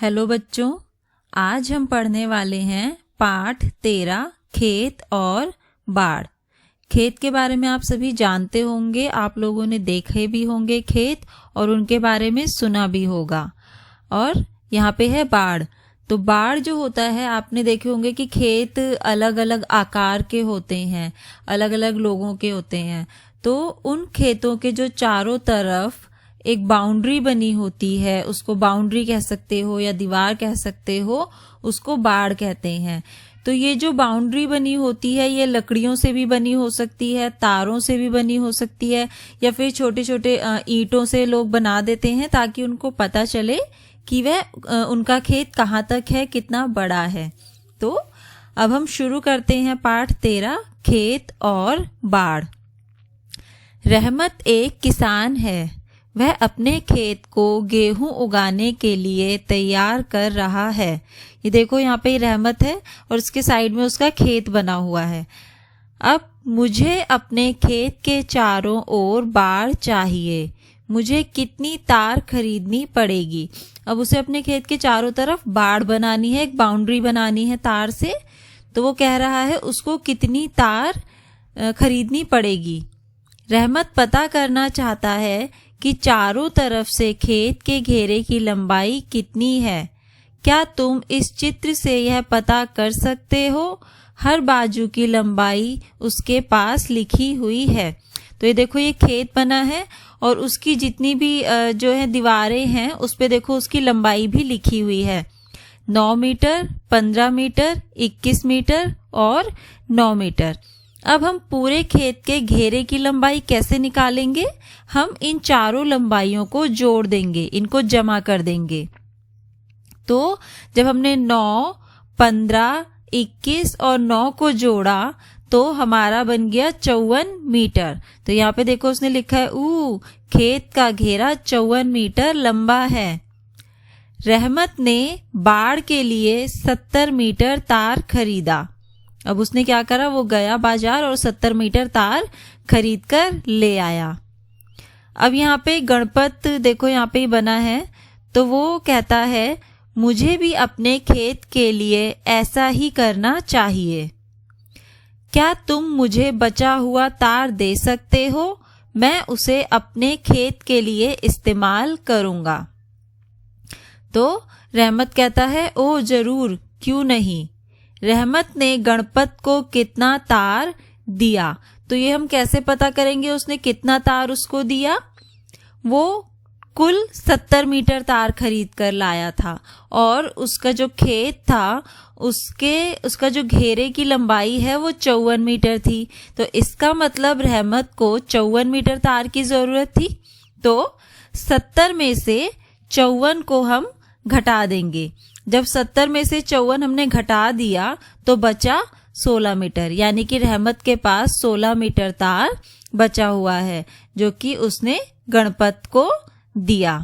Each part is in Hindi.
हेलो बच्चों, आज हम पढ़ने वाले हैं पाठ 13 खेत और बाढ़। खेत के बारे में आप सभी जानते होंगे, आप लोगों ने देखे भी होंगे खेत और उनके बारे में सुना भी होगा। और यहाँ पे है बाढ़। तो बाढ़ जो होता है, आपने देखे होंगे कि खेत अलग अलग आकार के होते हैं, अलग अलग लोगों के होते हैं। तो उन खेतों के जो चारों तरफ एक बाउंड्री बनी होती है, उसको बाउंड्री कह सकते हो या दीवार कह सकते हो, उसको बाड़ कहते हैं। तो ये जो बाउंड्री बनी होती है, ये लकड़ियों से भी बनी हो सकती है, तारों से भी बनी हो सकती है, या फिर छोटे छोटे ईंटों से लोग बना देते हैं ताकि उनको पता चले कि वह उनका खेत कहाँ तक है, कितना बड़ा है। तो अब हम शुरू करते हैं पाठ 13 खेत और बाढ़। रहमत एक किसान है। वह अपने खेत को गेहूं उगाने के लिए तैयार कर रहा है। ये देखो, यहाँ पे रहमत है और उसके साइड में उसका खेत बना हुआ है। अब मुझे अपने खेत के चारों ओर बाड़ चाहिए। मुझे कितनी तार खरीदनी पड़ेगी? अब उसे अपने खेत के चारों तरफ बाड़ बनानी है, एक बाउंड्री बनानी है तार से। तो वो कह रहा है उसको कितनी तार खरीदनी पड़ेगी। रहमत पता करना चाहता है कि चारों तरफ से खेत के घेरे की लंबाई कितनी है। क्या तुम इस चित्र से यह पता कर सकते हो? हर बाजू की लंबाई उसके पास लिखी हुई है। तो ये देखो, ये खेत बना है और उसकी जितनी भी जो है दीवारें हैं, उस पे देखो उसकी लंबाई भी लिखी हुई है। 9 मीटर, 15 मीटर, 21 मीटर और 9 मीटर। अब हम पूरे खेत के घेरे की लंबाई कैसे निकालेंगे? हम इन चारों लंबाइयों को जोड़ देंगे, इनको जमा कर देंगे। तो जब हमने 9, 15, 21 और 9 को जोड़ा तो हमारा बन गया 54 मीटर। तो यहाँ पे देखो उसने लिखा है खेत का घेरा 54 मीटर लंबा है। रहमत ने बाड़ के लिए 70 मीटर तार खरीदा। अब उसने क्या करा, वो गया बाजार और 70 मीटर तार खरीद कर ले आया। अब यहाँ पे गणपत देखो यहाँ पे ही बना है। तो वो कहता है मुझे भी अपने खेत के लिए ऐसा ही करना चाहिए। क्या तुम मुझे बचा हुआ तार दे सकते हो? मैं उसे अपने खेत के लिए इस्तेमाल करूंगा। तो रहमत कहता है ओ जरूर, क्यों नहीं। रहमत ने गणपत को कितना तार दिया? तो ये हम कैसे पता करेंगे उसने कितना तार उसको दिया? वो कुल 70 मीटर तार खरीद कर लाया था और उसका जो खेत था उसका जो घेरे की लंबाई है वो 54 मीटर थी। तो इसका मतलब रहमत को 54 मीटर तार की जरूरत थी। तो 70 में से 54 को हम घटा देंगे। जब 70 में से 54 हमने घटा दिया तो बचा 16 मीटर, यानी कि रहमत के पास 16 मीटर तार बचा हुआ है जो कि उसने गणपत को दिया।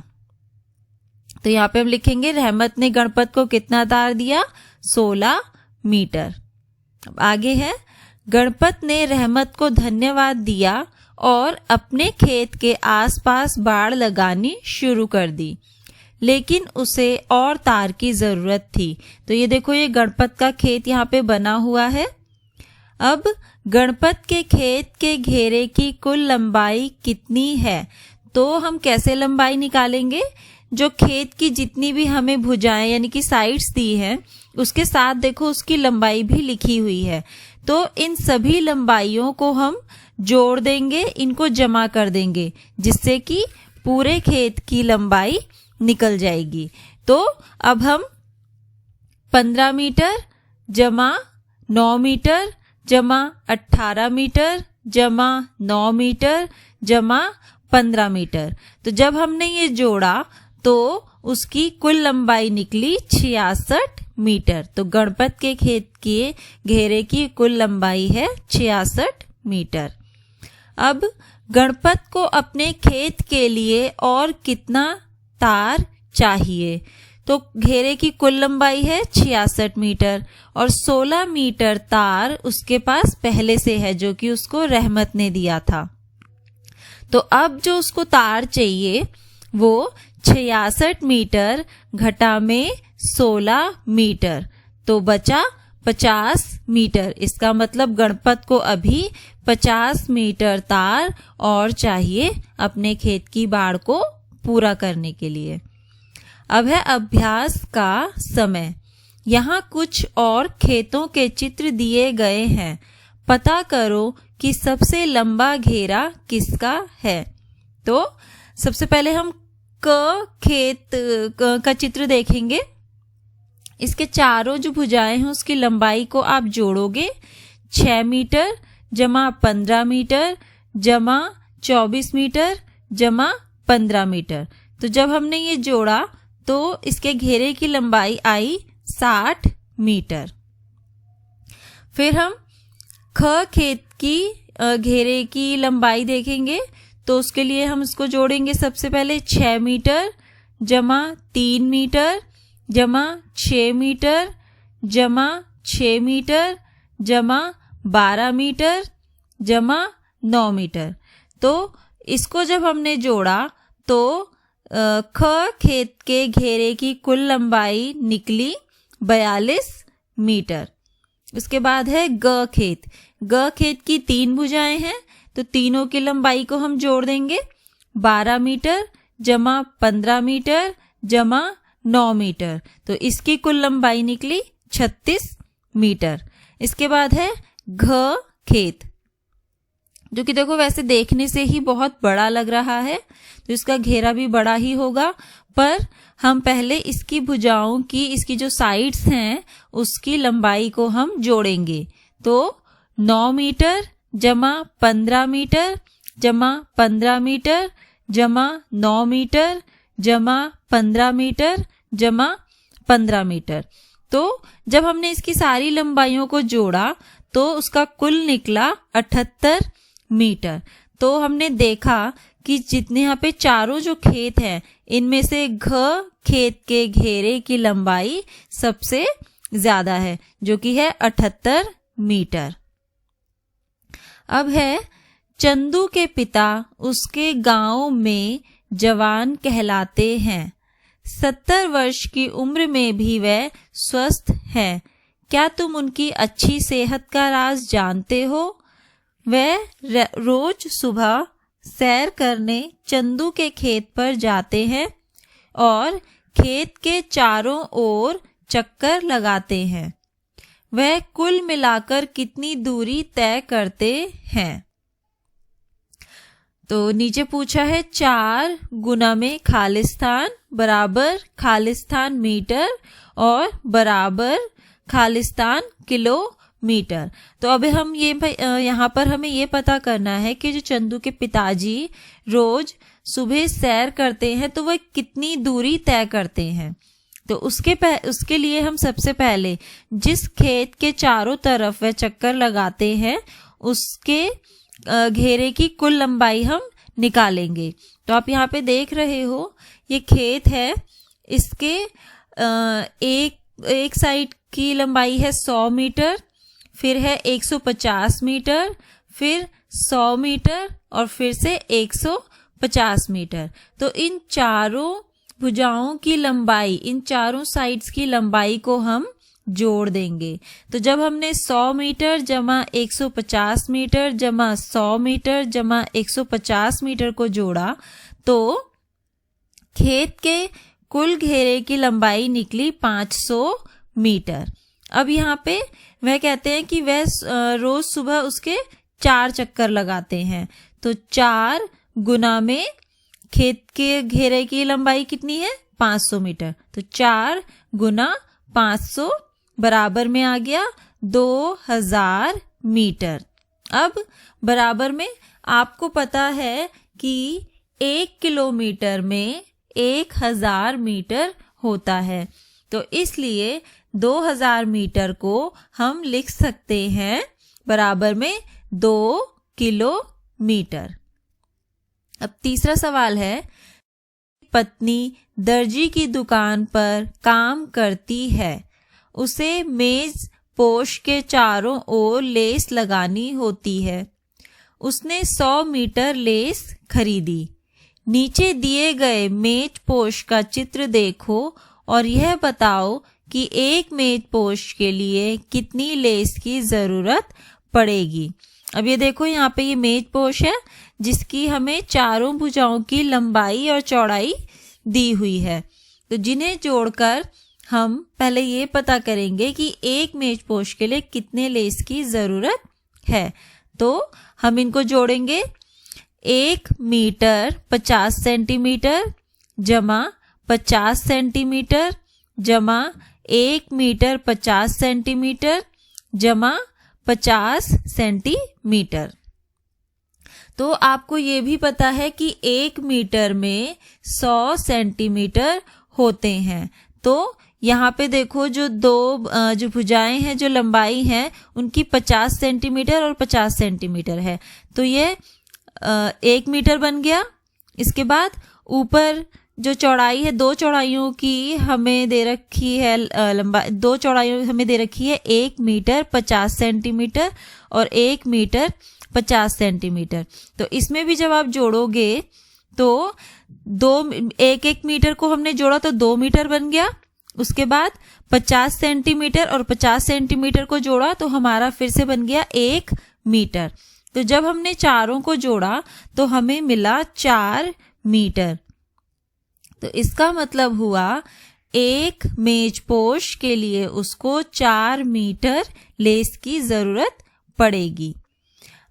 तो यहाँ पे हम लिखेंगे रहमत ने गणपत को कितना तार दिया? 16 मीटर। अब आगे है, गणपत ने रहमत को धन्यवाद दिया और अपने खेत के आसपास बाड़ लगानी शुरू कर दी, लेकिन उसे और तार की जरूरत थी। तो ये देखो, ये गणपत का खेत यहाँ पे बना हुआ है। अब गणपत के खेत के घेरे की कुल लंबाई कितनी है? तो हम कैसे लंबाई निकालेंगे? जो खेत की जितनी भी हमें भुजाएं यानी कि साइड्स दी हैं, उसके साथ देखो उसकी लंबाई भी लिखी हुई है। तो इन सभी लंबाइयों को हम जोड़ देंगे, इनको जमा कर देंगे, जिससे कि पूरे खेत की लंबाई निकल जाएगी। तो अब हम 15 मीटर जमा 9 मीटर जमा 18 मीटर जमा 9 मीटर जमा 15 मीटर। तो जब हमने ये जोड़ा तो उसकी कुल लंबाई निकली 66 मीटर। तो गणपत के खेत के घेरे की कुल लंबाई है 66 मीटर। अब गणपत को अपने खेत के लिए और कितना तार चाहिए? तो घेरे की कुल लंबाई है 66 मीटर और 16 मीटर तार उसके पास पहले से है जो कि उसको रहमत ने दिया था। तो अब जो उसको तार चाहिए वो 66 मीटर घटा में 16 मीटर, तो बचा 50 मीटर। इसका मतलब गणपत को अभी 50 मीटर तार और चाहिए अपने खेत की बाड़ को पूरा करने के लिए। अब है अभ्यास का समय। यहाँ कुछ और खेतों के चित्र दिए गए हैं। पता करो कि सबसे लंबा घेरा किसका है। तो सबसे पहले हम खेत का चित्र देखेंगे। इसके चारों जो भुजाएं हैं उसकी लंबाई को आप जोड़ोगे। 6 मीटर जमा 15 मीटर जमा 24 मीटर जमा 15 मीटर। तो जब हमने ये जोड़ा तो इसके घेरे की लंबाई आई 60 मीटर। फिर हम खेत की घेरे की लंबाई देखेंगे। तो उसके लिए हम इसको जोड़ेंगे। सबसे पहले 6 मीटर जमा 3 मीटर जमा 6 मीटर जमा 6 मीटर जमा 12 मीटर जमा 9 मीटर। तो इसको जब हमने जोड़ा तो खेत के घेरे की कुल लंबाई निकली 42 मीटर। उसके बाद है खेत की 3 भुजाएं हैं, तो तीनों की लंबाई को हम जोड़ देंगे। 12 मीटर जमा 15 मीटर जमा 9 मीटर, तो इसकी कुल लंबाई निकली 36 मीटर। इसके बाद है खेत, जो कि देखो वैसे देखने से ही बहुत बड़ा लग रहा है, तो इसका घेरा भी बड़ा ही होगा। पर हम पहले इसकी भुजाओं की, इसकी जो साइड्स हैं उसकी लंबाई को हम जोड़ेंगे। तो 9 मीटर जमा 15 मीटर जमा 15 मीटर जमा 9 मीटर जमा 15 मीटर जमा 15 मीटर। तो जब हमने इसकी सारी लंबाइयों को जोड़ा तो उसका कुल निकला 78 मीटर। तो हमने देखा कि जितने यहाँ पे चारों जो खेत हैं इनमें से खेत के घेरे की लंबाई सबसे ज्यादा है, जो कि है 78 मीटर। अब है चंदू के पिता उसके गांव में जवान कहलाते हैं। 70 वर्ष की उम्र में भी वह स्वस्थ हैं। क्या तुम उनकी अच्छी सेहत का राज जानते हो? वह रोज सुबह सैर करने चंदू के खेत पर जाते हैं और खेत के चारों ओर चक्कर लगाते हैं। वह कुल मिलाकर कितनी दूरी तय करते हैं? तो नीचे पूछा है 4 गुना में खालिस्तान बराबर खालिस्तान मीटर और बराबर खालिस्तान किलोमीटर। तो अभी हम ये यहाँ पर हमें ये पता करना है कि जो चंदू के पिताजी रोज सुबह सैर करते हैं तो वह कितनी दूरी तय करते हैं। तो उसके लिए हम सबसे पहले जिस खेत के चारों तरफ वह चक्कर लगाते हैं उसके घेरे की कुल लंबाई हम निकालेंगे। तो आप यहाँ पे देख रहे हो ये खेत है, इसके एक साइड की लंबाई है 100 मीटर, फिर है 150 मीटर, फिर 100 मीटर और फिर से 150 मीटर। तो इन चारों भुजाओं की लंबाई, इन चारों साइड्स की लंबाई को हम जोड़ देंगे। तो जब हमने 100 मीटर जमा 150 मीटर जमा 100 मीटर जमा 150 मीटर को जोड़ा तो खेत के कुल घेरे की लंबाई निकली 500 मीटर। अब यहाँ पे वह कहते हैं कि वह रोज सुबह उसके 4 चक्कर लगाते हैं। तो 4 गुना में खेत के घेरे की लंबाई कितनी है 500 मीटर। तो 4 गुना 500 बराबर में आ गया 2000 मीटर। अब बराबर में आपको पता है कि 1 किलोमीटर में 1000 मीटर होता है, तो इसलिए 2000 मीटर को हम लिख सकते हैं बराबर में 2 किलोमीटर। अब तीसरा सवाल है, पत्नी दर्जी की दुकान पर काम करती है। उसे मेज पोश के चारों ओर लेस लगानी होती है। उसने 100 मीटर लेस खरीदी। नीचे दिए गए मेज पोश का चित्र देखो और यह बताओ कि एक मेजपोश के लिए कितनी लेस की जरूरत पड़ेगी। अब ये देखो यहाँ पे ये मेजपोश है जिसकी हमें चारों भुजाओं की लंबाई और चौड़ाई दी हुई है। तो जिन्हें जोड़कर हम पहले ये पता करेंगे कि एक मेजपोश के लिए कितने लेस की जरूरत है। तो हम इनको जोड़ेंगे। 1 मीटर 50 सेंटीमीटर जमा 50 सेंटीमीटर जमा 1 मीटर 50 सेंटीमीटर जमा 50 सेंटीमीटर। तो आपको ये भी पता है कि 1 मीटर में 100 सेंटीमीटर होते हैं। तो यहाँ पे देखो जो जो भुजाएं हैं, जो लंबाई है उनकी 50 सेंटीमीटर और 50 सेंटीमीटर है। तो ये 1 मीटर बन गया। इसके बाद ऊपर जो चौड़ाई है, 2 चौड़ाइयों की हमें दे रखी है लंबाई, 2 चौड़ाइयों हमें दे रखी है 1 मीटर 50 सेंटीमीटर और 1 मीटर 50 सेंटीमीटर। तो इसमें भी जब आप जोड़ोगे तो 1 मीटर को हमने जोड़ा तो 2 मीटर बन गया। उसके बाद 50 सेंटीमीटर और 50 सेंटीमीटर को जोड़ा तो हमारा फिर से बन गया 1 मीटर। तो जब हमने चारों को जोड़ा तो हमें मिला 4 मीटर। तो इसका मतलब हुआ एक मेजपोश के लिए उसको 4 मीटर लेस की जरूरत पड़ेगी।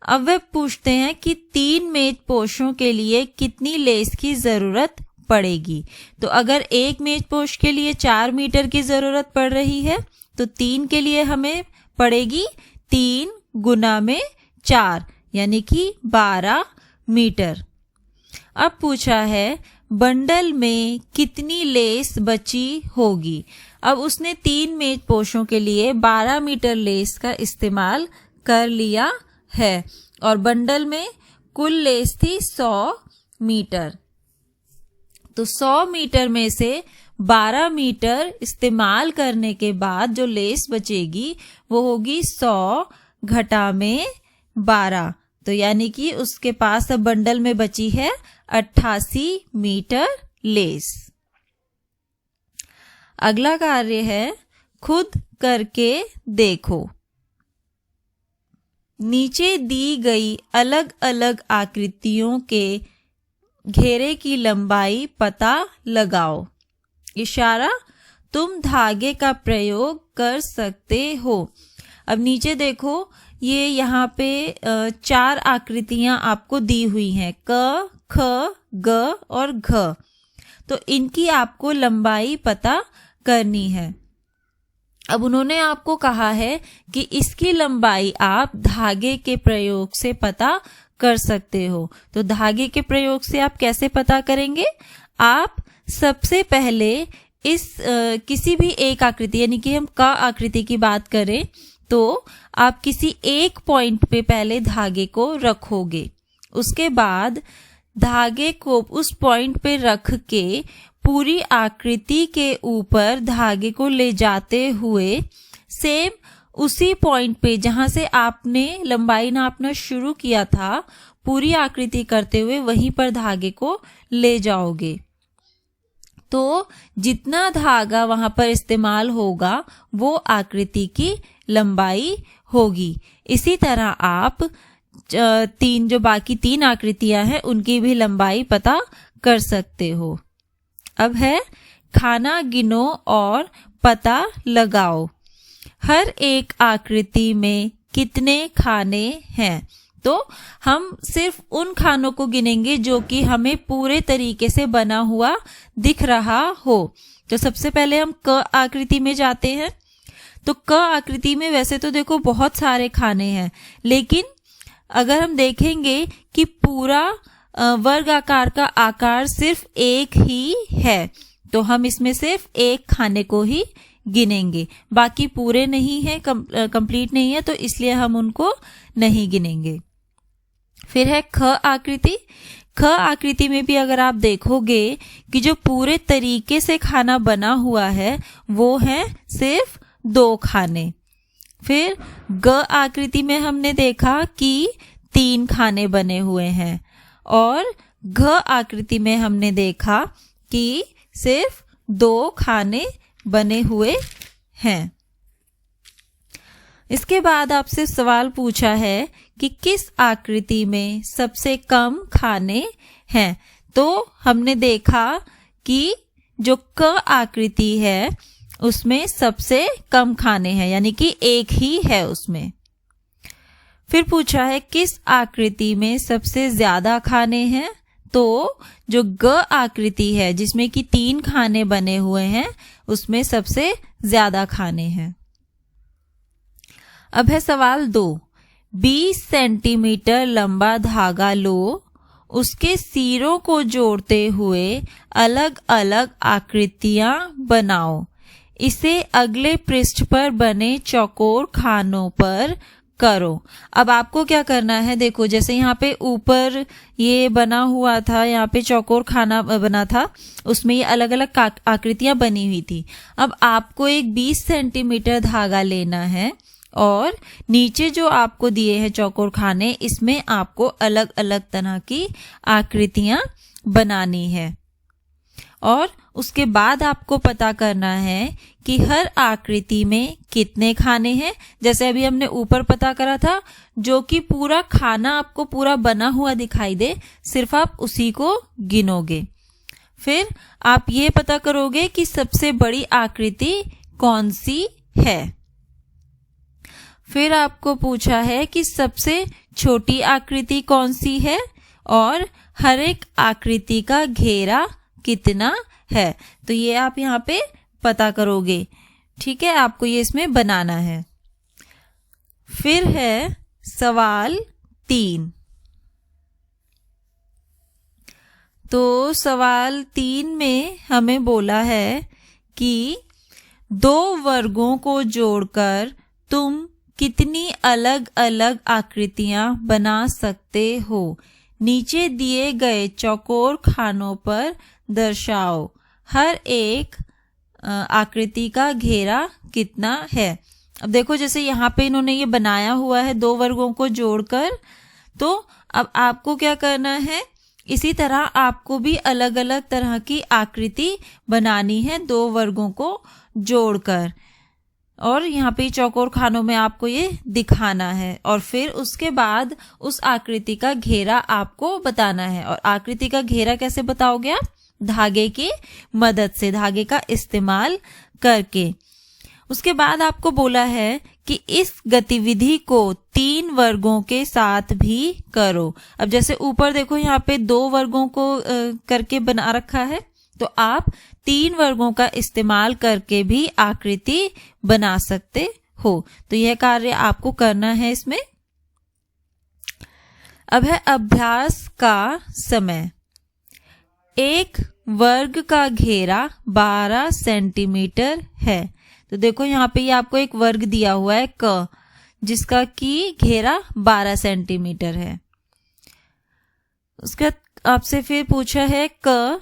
अब वे पूछते हैं कि 3 मेजपोशों के लिए कितनी लेस की जरूरत पड़ेगी। तो अगर एक मेजपोश के लिए 4 मीटर की जरूरत पड़ रही है तो 3 के लिए हमें पड़ेगी 3 गुना में 4 यानी कि 12 मीटर। अब पूछा है बंडल में कितनी लेस बची होगी। अब उसने 3 मेजपोशों के लिए 12 मीटर लेस का इस्तेमाल कर लिया है और बंडल में कुल लेस थी 100 मीटर। तो 100 मीटर में से 12 मीटर इस्तेमाल करने के बाद जो लेस बचेगी वो होगी 100 घटा में 12। तो यानी कि उसके पास अब बंडल में बची है 88 मीटर लेस। अगला कार्य है खुद करके देखो। नीचे दी गई अलग अलग आकृतियों के घेरे की लंबाई पता लगाओ। इशारा तुम धागे का प्रयोग कर सकते हो। अब नीचे देखो ये यहाँ पे 4 आकृतियां आपको दी हुई हैं, क, ख, ग और घ। तो इनकी आपको लंबाई पता करनी है। अब उन्होंने आपको कहा है कि इसकी लंबाई आप धागे के प्रयोग से पता कर सकते हो। तो धागे के प्रयोग से आप कैसे पता करेंगे? आप सबसे पहले इस किसी भी एक आकृति यानी कि हम क आकृति की बात करें तो आप किसी एक पॉइंट पे पहले धागे को रखोगे। उसके बाद धागे को उस पॉइंट पे रख के पूरी आकृति के ऊपर धागे को ले जाते हुए सेम उसी पॉइंट पे जहां से आपने लंबाई नापना शुरू किया था, पूरी आकृति करते हुए वहीं पर धागे को ले जाओगे। तो जितना धागा वहां पर इस्तेमाल होगा वो आकृति की लंबाई होगी। इसी तरह आप जो बाकी 3 आकृतियां हैं उनकी भी लंबाई पता कर सकते हो। अब है खाना गिनो और पता लगाओ। हर एक आकृति में कितने खाने हैं? तो हम सिर्फ उन खानों को गिनेंगे जो कि हमें पूरे तरीके से बना हुआ दिख रहा हो। तो सबसे पहले हम क आकृति में जाते हैं। तो क आकृति में वैसे तो देखो बहुत सारे खाने हैं, लेकिन अगर हम देखेंगे कि पूरा वर्ग आकार का आकार सिर्फ एक ही है तो हम इसमें सिर्फ एक खाने को ही गिनेंगे, बाकी पूरे नहीं है, कंप्लीट नहीं है, तो इसलिए हम उनको नहीं गिनेंगे। फिर है ख आकृति। ख आकृति में भी अगर आप देखोगे कि जो पूरे तरीके से खाना बना हुआ है वो है सिर्फ 2 खाने। फिर ग आकृति में हमने देखा कि 3 खाने बने हुए हैं और घ आकृति में हमने देखा कि सिर्फ 2 खाने बने हुए हैं। इसके बाद आपसे सवाल पूछा है कि किस आकृति में सबसे कम खाने हैं। तो हमने देखा कि जो क आकृति है उसमें सबसे कम खाने हैं, यानी कि एक ही है उसमें। फिर पूछा है किस आकृति में सबसे ज्यादा खाने हैं। तो जो ग आकृति है जिसमें कि 3 खाने बने हुए हैं उसमें सबसे ज्यादा खाने हैं। अब है सवाल 2। 20 सेंटीमीटर लंबा धागा लो, उसके सिरों को जोड़ते हुए अलग अलग आकृतियां बनाओ। इसे अगले पृष्ठ पर बने चौकोर खानों पर करो। अब आपको क्या करना है, देखो जैसे यहाँ पे ऊपर ये बना हुआ था, यहाँ पे चौकोर खाना बना था, उसमें ये अलग अलग आकृतियां बनी हुई थी। अब आपको एक 20 सेंटीमीटर धागा लेना है और नीचे जो आपको दिए हैं चौकोर खाने, इसमें आपको अलग अलग तरह की आकृतियां बनानी है। और उसके बाद आपको पता करना है कि हर आकृति में कितने खाने हैं। जैसे अभी हमने ऊपर पता करा था, जो कि पूरा खाना आपको पूरा बना हुआ दिखाई दे, सिर्फ आप उसी को गिनोगे। फिर आप ये पता करोगे कि सबसे बड़ी आकृति कौन सी है। फिर आपको पूछा है कि सबसे छोटी आकृति कौन सी है और हर एक आकृति का घेरा कितना है। तो ये आप यहाँ पे पता करोगे, ठीक है, आपको ये इसमें बनाना है। फिर है सवाल 3। तो सवाल 3 में हमें बोला है कि 2 वर्गों को जोड़कर तुम कितनी अलग अलग आकृतियां बना सकते हो। नीचे दिए गए चौकोर खानों पर दर्शाओ हर एक आकृति का घेरा कितना है। अब देखो जैसे यहाँ पे इन्होंने ये बनाया हुआ है 2 वर्गों को जोड़कर, तो अब आपको क्या करना है, इसी तरह आपको भी अलग अलग तरह की आकृति बनानी है 2 वर्गों को जोड़कर, और यहाँ पे चौकोर खानों में आपको ये दिखाना है। और फिर उसके बाद उस आकृति का घेरा आपको बताना है। और आकृति का घेरा कैसे बताओगे आप? धागे की मदद से, धागे का इस्तेमाल करके। उसके बाद आपको बोला है कि इस गतिविधि को 3 वर्गों के साथ भी करो। अब जैसे ऊपर देखो यहाँ पे 2 वर्गों को करके बना रखा है, तो आप 3 वर्गों का इस्तेमाल करके भी आकृति बना सकते हो। तो यह कार्य आपको करना है इसमें। अब है अभ्यास का समय। एक वर्ग का घेरा 12 सेंटीमीटर है। तो देखो यहाँ पे ये आपको एक वर्ग दिया हुआ है क, जिसका की घेरा 12 सेंटीमीटर है। उसके आपसे फिर पूछा है क,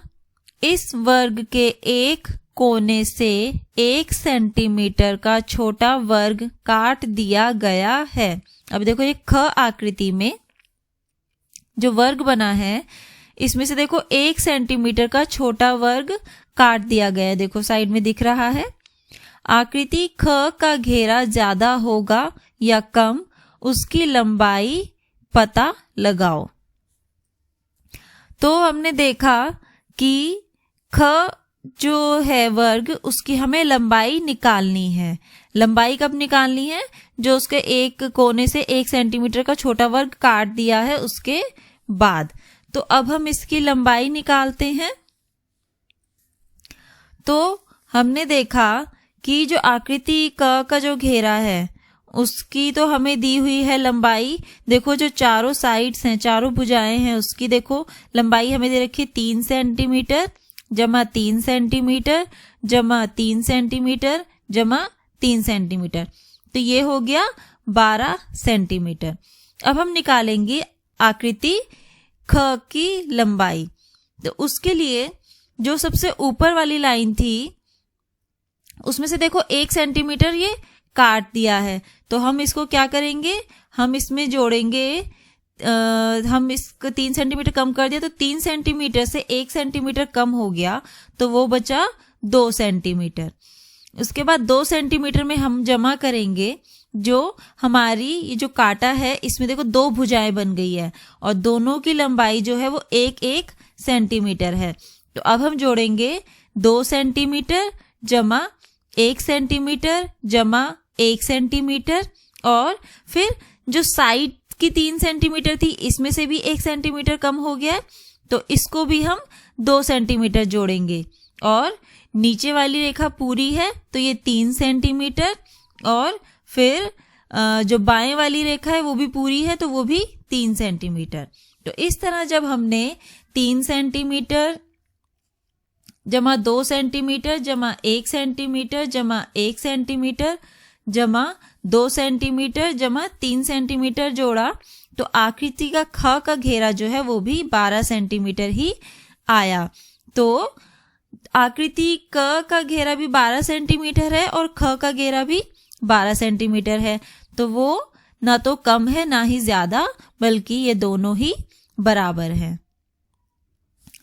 इस वर्ग के एक कोने से 1 सेंटीमीटर का छोटा वर्ग काट दिया गया है। अब देखो ये ख आकृति में जो वर्ग बना है, इसमें से देखो 1 सेंटीमीटर का छोटा वर्ग काट दिया गया है, देखो साइड में दिख रहा है। आकृति ख का घेरा ज्यादा होगा या कम, उसकी लंबाई पता लगाओ। तो हमने देखा कि ख जो है वर्ग, उसकी हमें लंबाई निकालनी है। लंबाई कब निकालनी है? जो उसके एक कोने से 1 सेंटीमीटर का छोटा वर्ग काट दिया है उसके बाद। तो अब हम इसकी लंबाई निकालते हैं। तो हमने देखा कि जो आकृति क का जो घेरा है उसकी तो हमें दी हुई है लंबाई। देखो जो चारों साइड्स हैं, चारों भुजाएं हैं, उसकी देखो लंबाई हमें दे रखी 3 सेंटीमीटर जमा 3 सेंटीमीटर जमा 3 सेंटीमीटर जमा 3 सेंटीमीटर। तो ये हो गया 12 सेंटीमीटर। अब हम निकालेंगे आकृति ख की लंबाई। तो उसके लिए जो सबसे ऊपर वाली लाइन थी उसमें से देखो 1 सेंटीमीटर ये काट दिया है। तो हम इसको क्या करेंगे, हम इसमें जोड़ेंगे, हम इसको 3 सेंटीमीटर कम कर दिया, तो 3 सेंटीमीटर से 1 सेंटीमीटर कम हो गया, तो वो बचा 2 सेंटीमीटर। उसके बाद 2 सेंटीमीटर में हम जमा करेंगे जो हमारी ये जो काटा है, इसमें देखो 2 भुजाएं बन गई है और दोनों की लंबाई जो है वो 1-1 सेंटीमीटर है। तो अब हम जोड़ेंगे 2 सेंटीमीटर जमा 1 सेंटीमीटर जमा 1 सेंटीमीटर, और फिर जो साइड की 3 सेंटीमीटर थी इसमें से भी 1 सेंटीमीटर कम हो गया है, तो इसको भी हम 2 सेंटीमीटर जोड़ेंगे। और नीचे वाली रेखा पूरी है तो ये 3 सेंटीमीटर, और फिर जो बाएं वाली रेखा है वो भी पूरी है तो वो भी 3 सेंटीमीटर। तो इस तरह जब हमने 3 सेंटीमीटर जमा 2 सेंटीमीटर जमा 1 सेंटीमीटर जमा 1 सेंटीमीटर जमा 2 सेंटीमीटर जमा 3 सेंटीमीटर जोड़ा, तो आकृति का ख का घेरा जो है वो भी 12 सेंटीमीटर ही आया। तो आकृति क का घेरा भी 12 सेंटीमीटर है और ख का घेरा भी 12 सेंटीमीटर है, तो वो ना तो कम है ना ही ज्यादा, बल्कि ये दोनों ही बराबर हैं।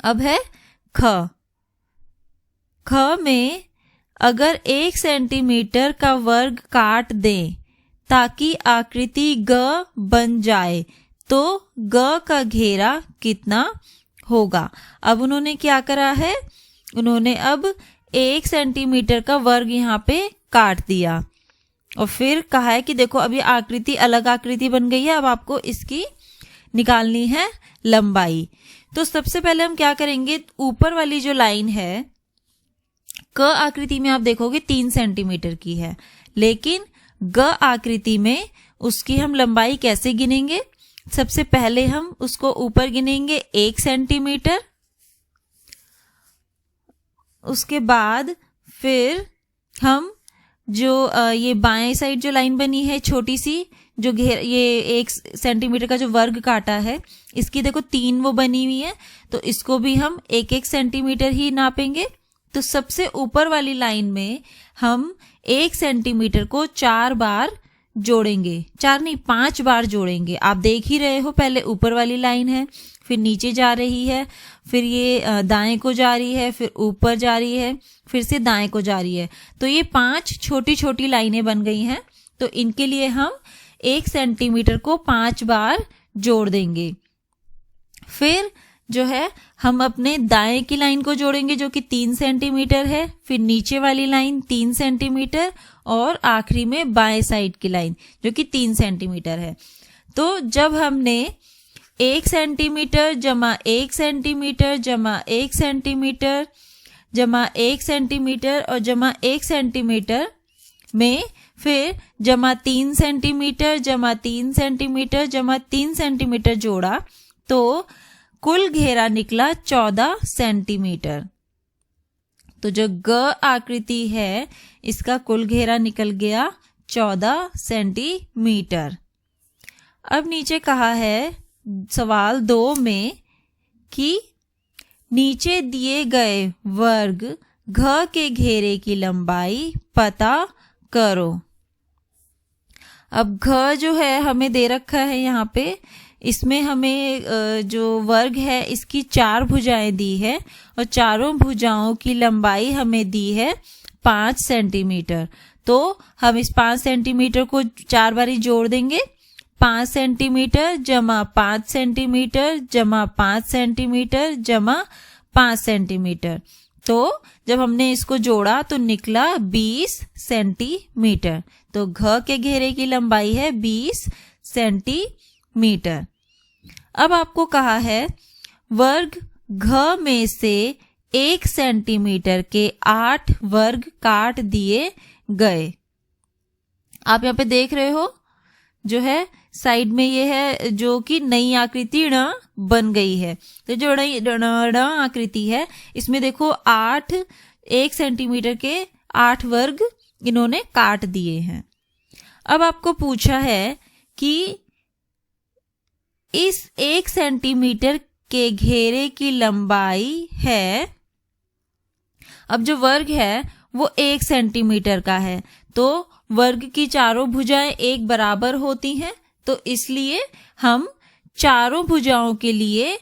अब है ख। ख में अगर 1 सेंटीमीटर का वर्ग काट दें ताकि आकृति ग बन जाए तो ग का घेरा कितना होगा। अब उन्होंने क्या करा है, उन्होंने अब 1 सेंटीमीटर का वर्ग यहाँ पे काट दिया और फिर कहा है कि देखो अभी आकृति अलग आकृति बन गई है, अब आपको इसकी निकालनी है लंबाई। तो सबसे पहले हम क्या करेंगे, ऊपर वाली जो लाइन है क आकृति में आप देखोगे 3 सेंटीमीटर की है, लेकिन ग आकृति में उसकी हम लंबाई कैसे गिनेंगे। सबसे पहले हम उसको ऊपर गिनेंगे 1 सेंटीमीटर, उसके बाद फिर हम जो ये बाएं साइड जो लाइन बनी है छोटी सी, जो ये 1 सेंटीमीटर का जो वर्ग काटा है, इसकी देखो 3 वो बनी हुई है, तो इसको भी हम 1-1 सेंटीमीटर ही नापेंगे। तो सबसे ऊपर वाली लाइन में हम 1 सेंटीमीटर को 4 बार जोड़ेंगे, 4 नहीं 5 बार जोड़ेंगे। आप देख ही रहे हो, पहले ऊपर वाली लाइन है, फिर नीचे जा रही है, फिर ये दाएं को जा रही है, फिर ऊपर जा रही है, फिर से दाएं को जा रही है। तो ये 5 छोटी छोटी लाइनें बन गई हैं, तो इनके लिए हम 1 सेंटीमीटर को 5 बार जोड़ देंगे। फिर जो है हम अपने दाएं की लाइन को जोड़ेंगे जो कि 3 सेंटीमीटर है, फिर नीचे वाली लाइन 3 सेंटीमीटर और आखिरी में बाएं साइड की लाइन जो कि 3 सेंटीमीटर है। तो जब हमने 1 सेंटीमीटर जमा 1 सेंटीमीटर जमा 1 सेंटीमीटर जमा 1 सेंटीमीटर और जमा 1 सेंटीमीटर में फिर जमा 3 सेंटीमीटर जमा 3 सेंटीमीटर जमा 3 सेंटीमीटर जोड़ा, तो कुल घेरा निकला 14 सेंटीमीटर। तो जो ग आकृति है इसका कुल घेरा निकल गया 14 सेंटीमीटर। अब नीचे कहा है सवाल 2 में कि नीचे दिए गए वर्ग घ के घेरे की लंबाई पता करो। अब घ जो है हमें दे रखा है यहाँ पे, इसमें हमें जो वर्ग है इसकी 4 भुजाएं दी है और चारों भुजाओं की लंबाई हमें दी है 5 सेंटीमीटर। तो हम इस 5 सेंटीमीटर को 4 बारी जोड़ देंगे, 5 सेंटीमीटर जमा 5 सेंटीमीटर जमा 5 सेंटीमीटर जमा 5 सेंटीमीटर। तो जब हमने इसको जोड़ा तो निकला 20 सेंटीमीटर। तो घ के घेरे की लंबाई है 20 सेंटीमीटर। अब आपको कहा है वर्ग घ में से 1 सेंटीमीटर के 8 वर्ग काट दिए गए। आप यहाँ पे देख रहे हो जो है साइड में ये है जो कि नई आकृति ण बन गई है। तो जो ण आकृति है इसमें देखो 1 सेंटीमीटर के 8 वर्ग इन्होंने काट दिए हैं। अब आपको पूछा है कि इस 1 सेंटीमीटर के घेरे की लंबाई है, अब जो वर्ग है वो 1 सेंटीमीटर का है, तो वर्ग की चारों भुजाएं एक बराबर होती हैं, तो इसलिए हम चारों भुजाओं के लिए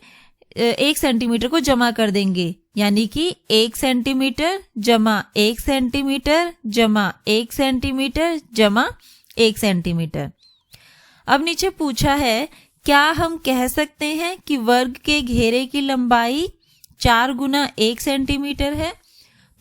1 सेंटीमीटर को जमा कर देंगे, यानी कि 1 सेंटीमीटर जमा 1 सेंटीमीटर जमा 1 सेंटीमीटर जमा 1 सेंटीमीटर। अब नीचे पूछा है, क्या हम कह सकते हैं कि वर्ग के घेरे की लंबाई 4 गुना 1 सेंटीमीटर है?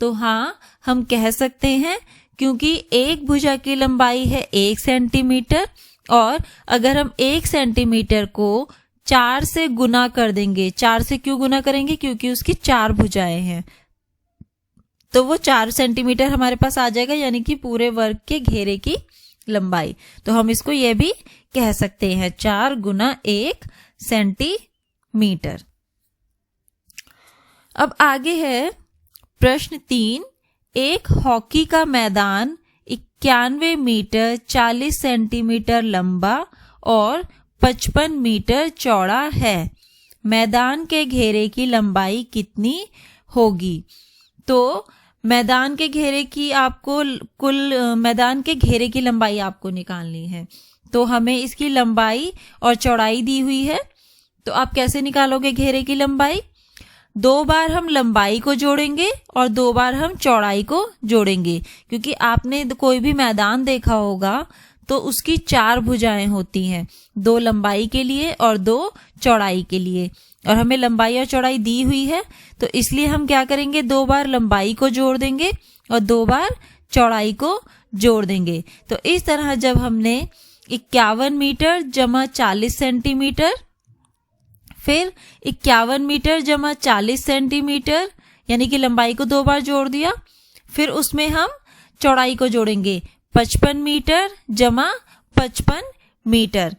तो हाँ, हम कह सकते हैं, क्योंकि एक भुजा की लंबाई है 1 सेंटीमीटर और अगर हम 1 सेंटीमीटर को 4 से गुना कर देंगे, 4 से क्यों गुना करेंगे? क्योंकि उसकी 4 भुजाएं हैं, तो वो 4 सेंटीमीटर हमारे पास आ जाएगा, यानी कि पूरे वर्ग के घेरे की लंबाई। तो हम इसको ये भी कह सकते हैं 4 गुना 1 सेंटीमीटर। अब आगे है प्रश्न 3। एक हॉकी का मैदान 91 मीटर 40 सेंटीमीटर लंबा और 55 मीटर चौड़ा है। मैदान के घेरे की लंबाई कितनी होगी? तो मैदान के घेरे की आपको मैदान के घेरे की लंबाई आपको निकालनी है। तो हमें इसकी लंबाई और चौड़ाई दी हुई है, तो आप कैसे निकालोगे घेरे की लंबाई? 2 बार हम लंबाई को जोड़ेंगे और 2 बार हम चौड़ाई को जोड़ेंगे, क्योंकि आपने कोई भी मैदान देखा होगा तो उसकी 4 भुजाएं होती हैं, 2 लंबाई के लिए और 2 चौड़ाई के लिए, और हमें लंबाई और चौड़ाई दी हुई है, तो इसलिए हम क्या करेंगे, 2 बार लंबाई को जोड़ देंगे और 2 बार चौड़ाई को जोड़ देंगे। तो इस तरह जब हमने 51 मीटर जमा 40 सेंटीमीटर, फिर 51 मीटर जमा 40 सेंटीमीटर, यानी कि लंबाई को 2 बार जोड़ दिया, फिर उसमें हम चौड़ाई को जोड़ेंगे 55 मीटर जमा 55 मीटर।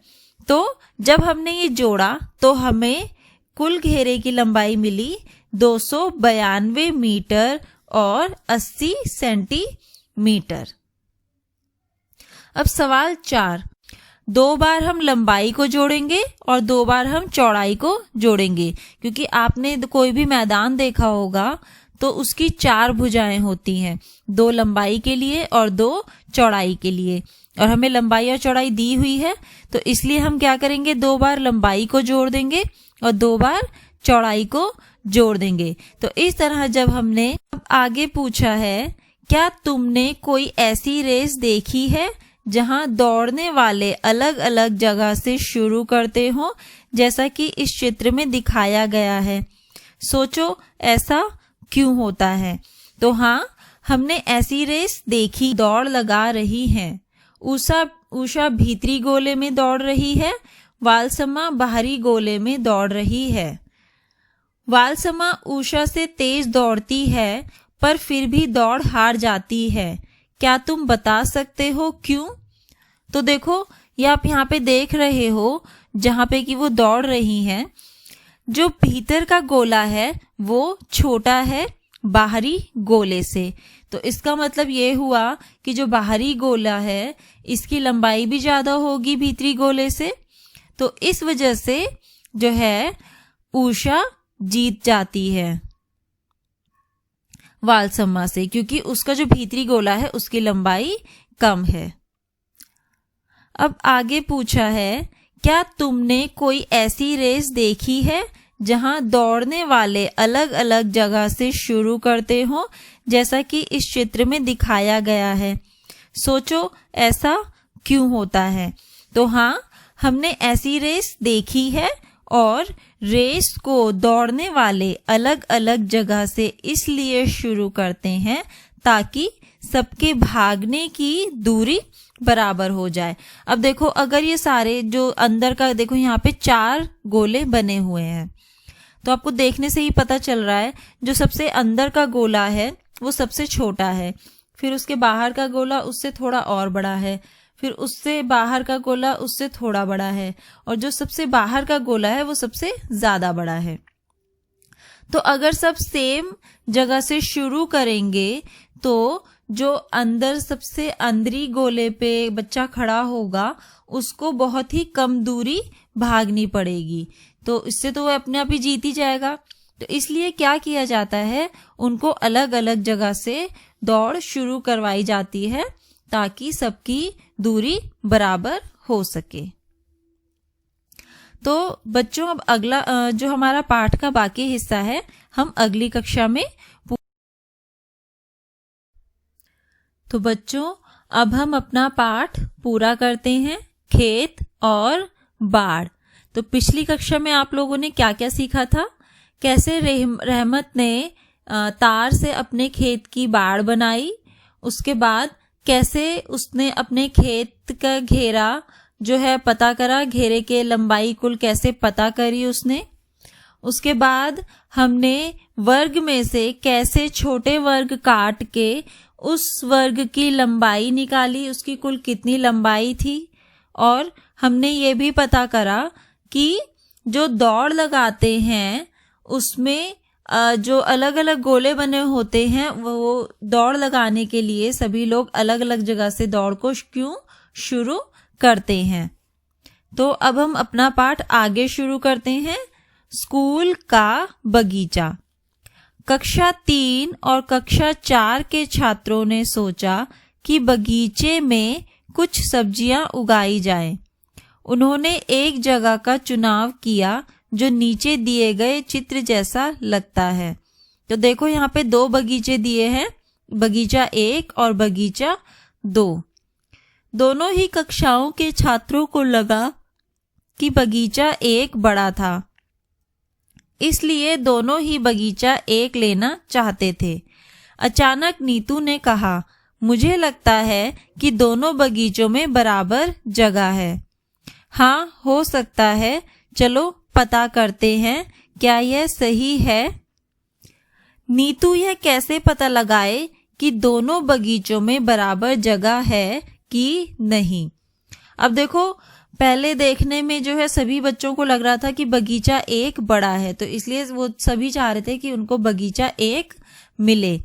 तो जब हमने ये जोड़ा तो हमें कुल घेरे की लंबाई मिली 292 मीटर और 80 सेंटीमीटर। अब सवाल 4। 2 बार हम लंबाई को जोड़ेंगे और 2 बार हम चौड़ाई को जोड़ेंगे, क्योंकि आपने कोई भी मैदान देखा होगा तो उसकी 4 भुजाएं होती हैं, 2 लंबाई के लिए और 2 चौड़ाई के लिए, और हमें लंबाई और चौड़ाई दी हुई है, तो इसलिए हम क्या करेंगे, 2 बार लंबाई को जोड़ देंगे और 2 बार चौड़ाई को जोड़ देंगे। तो इस तरह जब हमने आगे पूछा है, क्या तुमने कोई ऐसी रेस देखी है जहां दौड़ने वाले अलग अलग जगह से शुरू करते हो, जैसा कि इस चित्र में दिखाया गया है? सोचो ऐसा क्यों होता है? तो हाँ, हमने ऐसी रेस देखी। दौड़ लगा रही हैं। उषा भीतरी गोले में दौड़ रही है, वालसमा बाहरी गोले में दौड़ रही है। वालसमा उषा से तेज दौड़ती है पर फिर भी दौड़ हार जाती है। क्या तुम बता सकते हो क्यों? तो देखो, ये आप यहाँ पे देख रहे हो जहाँ पे कि वो दौड़ रही हैं, जो भीतर का गोला है वो छोटा है बाहरी गोले से, तो इसका मतलब ये हुआ कि जो बाहरी गोला है इसकी लंबाई भी ज्यादा होगी भीतरी गोले से, तो इस वजह से जो है उषा जीत जाती है वालसम्मा से, क्योंकि उसका जो भीतरी गोला है उसकी लंबाई कम है। अब आगे पूछा है, क्या तुमने कोई ऐसी रेस देखी है जहां दौड़ने वाले अलग अलग जगह से शुरू करते हो, जैसा कि इस चित्र में दिखाया गया है? सोचो ऐसा क्यों होता है? तो हाँ, हमने ऐसी रेस देखी है और रेस को दौड़ने वाले अलग अलग जगह से इसलिए शुरू करते हैं ताकि सबके भागने की दूरी बराबर हो जाए। अब देखो, अगर ये सारे जो अंदर का देखो, यहाँ पे 4 गोले बने हुए हैं, तो आपको देखने से ही पता चल रहा है जो सबसे अंदर का गोला है वो सबसे छोटा है, फिर उसके बाहर का गोला उससे थोड़ा और बड़ा है, फिर उससे बाहर का गोला उससे थोड़ा बड़ा है, और जो सबसे बाहर का गोला है वो सबसे ज्यादा बड़ा है। तो अगर सब सेम जगह से शुरू करेंगे तो जो अंदर सबसे अंदरी गोले पे बच्चा खड़ा होगा उसको बहुत ही कम दूरी भागनी पड़ेगी, तो इससे तो वो अपने आप ही जीत ही जाएगा। तो इसलिए क्या किया जाता है, उनको अलग अलग जगह से दौड़ शुरू करवाई जाती है ताकि सबकी दूरी बराबर हो सके। तो बच्चों अब अगला जो हमारा पाठ का बाकी हिस्सा है हम अगली कक्षा में। तो बच्चों अब हम अपना पाठ पूरा करते हैं, खेत और बाढ़। तो पिछली कक्षा में आप लोगों ने क्या क्या सीखा था? कैसे रहमत ने तार से अपने खेत की बाड़ बनाई, उसके बाद कैसे उसने अपने खेत का घेरा जो है पता करा, घेरे के लंबाई कुल कैसे पता करी उसने। उसके बाद हमने वर्ग में से कैसे छोटे वर्ग काट के उस वर्ग की लंबाई निकाली, उसकी कुल कितनी लंबाई थी। और हमने ये भी पता करा कि जो दौड़ लगाते हैं उसमें जो अलग अलग गोले बने होते हैं वो दौड़ लगाने के लिए सभी लोग अलग अलग जगह से दौड़ को क्यों शुरू करते हैं। तो अब हम अपना पाठ आगे शुरू करते हैं। स्कूल का बगीचा। कक्षा 3 और कक्षा 4 के छात्रों ने सोचा कि बगीचे में कुछ सब्जियां उगाई जाएं। उन्होंने एक जगह का चुनाव किया जो नीचे दिए गए चित्र जैसा लगता है। तो देखो यहाँ पे 2 बगीचे दिए हैं, बगीचा 1 और बगीचा 2। दोनों ही कक्षाओं के छात्रों को लगा कि बगीचा 1 बड़ा था, इसलिए दोनों ही बगीचा 1 लेना चाहते थे। अचानक नीतू ने कहा, मुझे लगता है कि दोनों बगीचों में बराबर जगह है। हाँ, हो सकता है, चलो पता करते हैं, क्या यह सही है? नीतू यह कैसे पता लगाए कि दोनों बगीचों में बराबर जगह है कि नहीं? अब देखो, पहले देखने में जो है सभी बच्चों को लग रहा था कि बगीचा 1 बड़ा है, तो इसलिए वो सभी चाह रहे थे कि उनको बगीचा 1 मिले।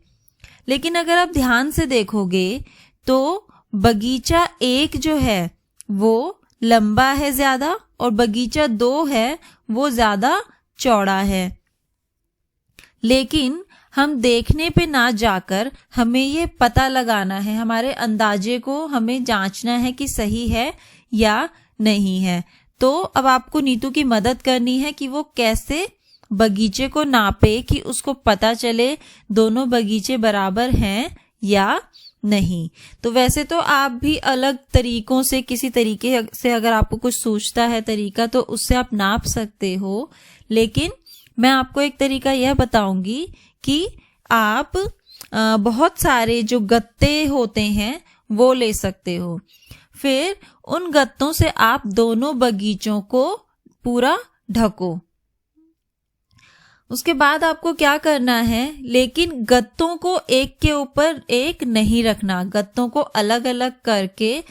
लेकिन अगर आप ध्यान से देखोगे तो बगीचा 1 जो है वो लंबा है ज्यादा और बगीचा 2 है वो ज्यादा चौड़ा है। लेकिन हम देखने पे ना जाकर हमें ये पता लगाना है, हमारे अंदाजे को हमें जांचना है कि सही है या नहीं है। तो अब आपको नीतू की मदद करनी है कि वो कैसे बगीचे को नापे कि उसको पता चले दोनों बगीचे बराबर हैं या नहीं। तो वैसे तो आप भी अलग तरीकों से, किसी तरीके से अगर आपको कुछ सूझता है तरीका तो उससे आप नाप सकते हो। लेकिन मैं आपको एक तरीका यह बताऊंगी कि आप बहुत सारे जो गत्ते होते हैं वो ले सकते हो। फिर उन गत्तों से आप दोनों बगीचों को पूरा ढको। उसके बाद आपको क्या करना है, लेकिन गत्तों को एक के ऊपर एक नहीं रखना, गत्तों को अलग अलग करके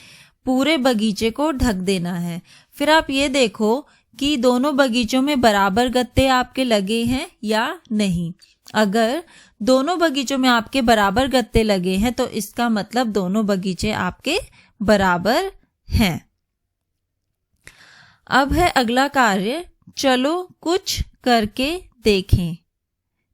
पूरे बगीचे को ढक देना है। फिर आप ये देखो कि दोनों बगीचों में बराबर गत्ते आपके लगे हैं या नहीं। अगर दोनों बगीचों में आपके बराबर गत्ते लगे हैं तो इसका मतलब दोनों बगीचे आपके बराबर हैं। अब है अगला कार्य, चलो कुछ करके देखें।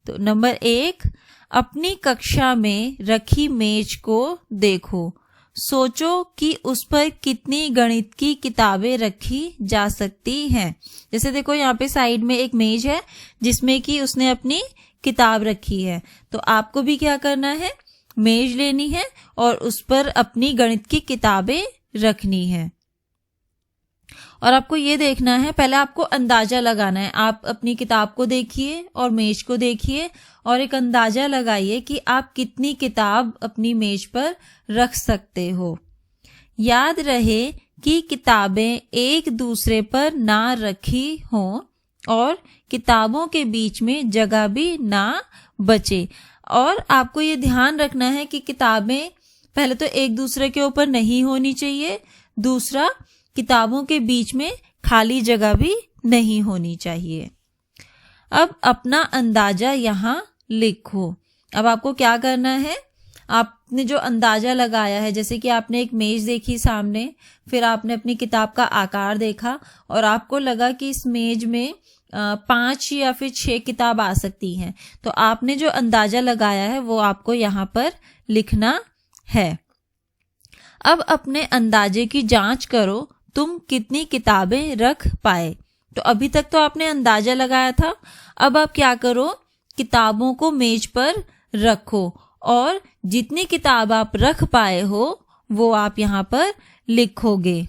तो नंबर 1, अपनी कक्षा में रखी मेज को देखो। सोचो कि उस पर कितनी गणित की किताबें रखी जा सकती हैं। जैसे देखो यहाँ पे साइड में एक मेज है जिसमें कि उसने अपनी किताब रखी है। तो आपको भी क्या करना है, मेज लेनी है और उस पर अपनी गणित की किताबें रखनी है। और आपको ये देखना है, पहले आपको अंदाजा लगाना है। आप अपनी किताब को देखिए और मेज को देखिए और एक अंदाजा लगाइए कि आप कितनी किताब अपनी मेज पर रख सकते हो। याद रहे कि किताबें एक दूसरे पर ना रखी हों और किताबों के बीच में जगह भी ना बचे। और आपको ये ध्यान रखना है कि किताबें पहले तो एक दूसरे के ऊपर नहीं होनी चाहिए, दूसरा किताबों के बीच में खाली जगह भी नहीं होनी चाहिए। अब अपना अंदाजा यहाँ लिखो। अब आपको क्या करना है, आपने जो अंदाजा लगाया है, जैसे कि आपने एक मेज देखी सामने, फिर आपने अपनी किताब का आकार देखा और आपको लगा कि इस मेज में 5 या फिर 6 किताब आ सकती हैं। तो आपने जो अंदाजा लगाया है वो आपको यहाँ पर लिखना है। अब अपने अंदाजे की जांच करो, तुम कितनी किताबें रख पाए। तो तो अभी तक तो आपने अंदाजा लगाया था। अब आप क्या करो, किताबों को मेज पर रखो और जितनी किताब आप रख पाए हो वो आप यहाँ पर लिखोगे।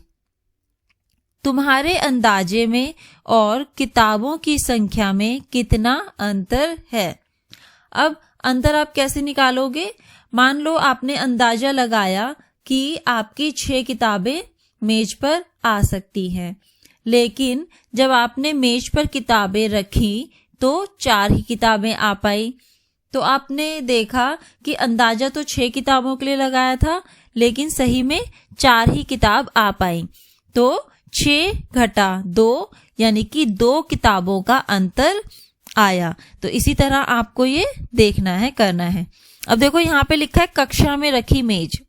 तुम्हारे अंदाजे में और किताबों की संख्या में कितना अंतर है? अब अंतर आप कैसे निकालोगे? मान लो आपने अंदाजा लगाया कि आपकी 6 किताबें मेज पर आ सकती हैं, लेकिन जब आपने मेज पर किताबें रखी तो 4 ही किताबें आ पाई। तो आपने देखा कि अंदाजा तो 6 किताबों के लिए लगाया था, लेकिन सही में 4 ही किताब आ पाई। तो 6 घटा 2 यानी कि 2 किताबों का अंतर आया। तो इसी तरह आपको ये देखना है, करना है। अब देखो यहाँ पे लिखा है कक्षा में रखी मेज।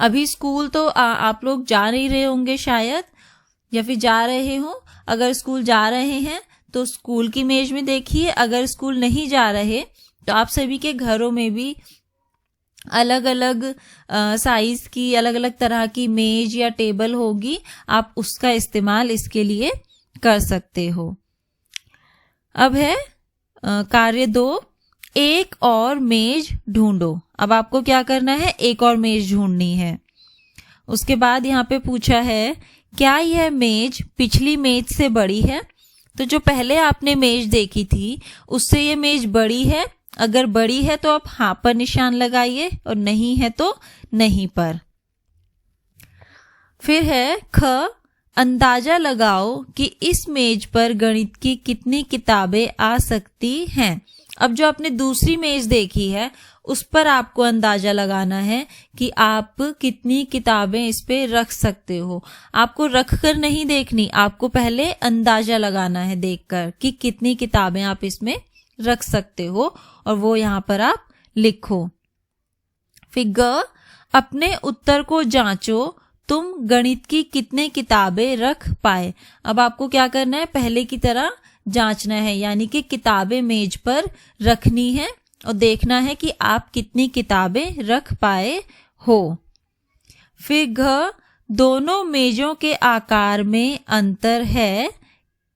अभी स्कूल तो आप लोग जा नहीं रहे होंगे शायद, या फिर जा रहे हो। अगर स्कूल जा रहे हैं तो स्कूल की मेज में देखिए, अगर स्कूल नहीं जा रहे तो आप सभी के घरों में भी अलग अलग साइज की, अलग अलग तरह की मेज या टेबल होगी, आप उसका इस्तेमाल इसके लिए कर सकते हो। अब है कार्य 2, एक और मेज ढूंढो। अब आपको क्या करना है, एक और मेज ढूंढनी है। उसके बाद यहाँ पे पूछा है क्या यह मेज पिछली मेज से बड़ी है? तो जो पहले आपने मेज देखी थी उससे ये मेज बड़ी है। अगर बड़ी है तो आप हाँ पर निशान लगाइए और नहीं है तो नहीं पर। फिर है ख, अंदाजा लगाओ कि इस मेज पर गणित की कितनी किताबें आ सकती हैं। अब जो आपने दूसरी मेज देखी है उस पर आपको अंदाजा लगाना है कि आप कितनी किताबें इस पे रख सकते हो। आपको रख कर नहीं देखनी, आपको पहले अंदाजा लगाना है देखकर कि कितनी किताबें आप इसमें रख सकते हो, और वो यहाँ पर आप लिखो। फिर ग, अपने उत्तर को जांचो, तुम गणित की कितने किताबें रख पाए। अब आपको क्या करना है, पहले की तरह जांचना है, यानी कि किताबें मेज पर रखनी है और देखना है कि आप कितनी किताबें रख पाए हो। फिर घ, दोनों मेजों के आकार में अंतर है